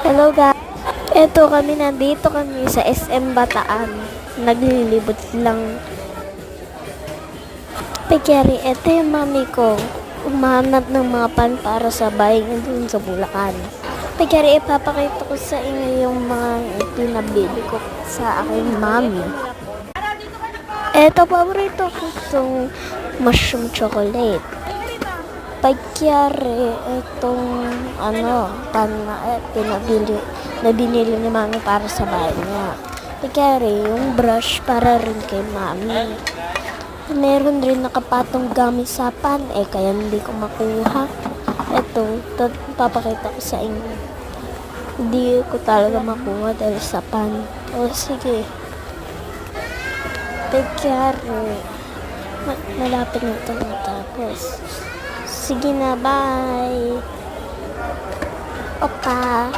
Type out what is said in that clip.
Hello guys. Nandito kami sa SM Bataan. Naglilibot lang. Pagkari, ito yung mami ko. Umahanap ng mga pan para sa bahay dun sa Bulacan. Pagkari, ipapakita ko sa inyo yung mga pinabili ko sa aking mami. Ito, paborito ko itong mushroom chocolate. Pagkari, itong pan na binili ni mami para sa bahay niya. Pagkari, yung brush para rin kay mami. Meron rin nakapatong gamit sa pan, kaya hindi ko makuha. Ito, papakita ko sa inyo. Hindi ko talaga makuha dahil sa pan. O, sige. Pagkari, malapit na ito matapos. Sige na, bye! Opa!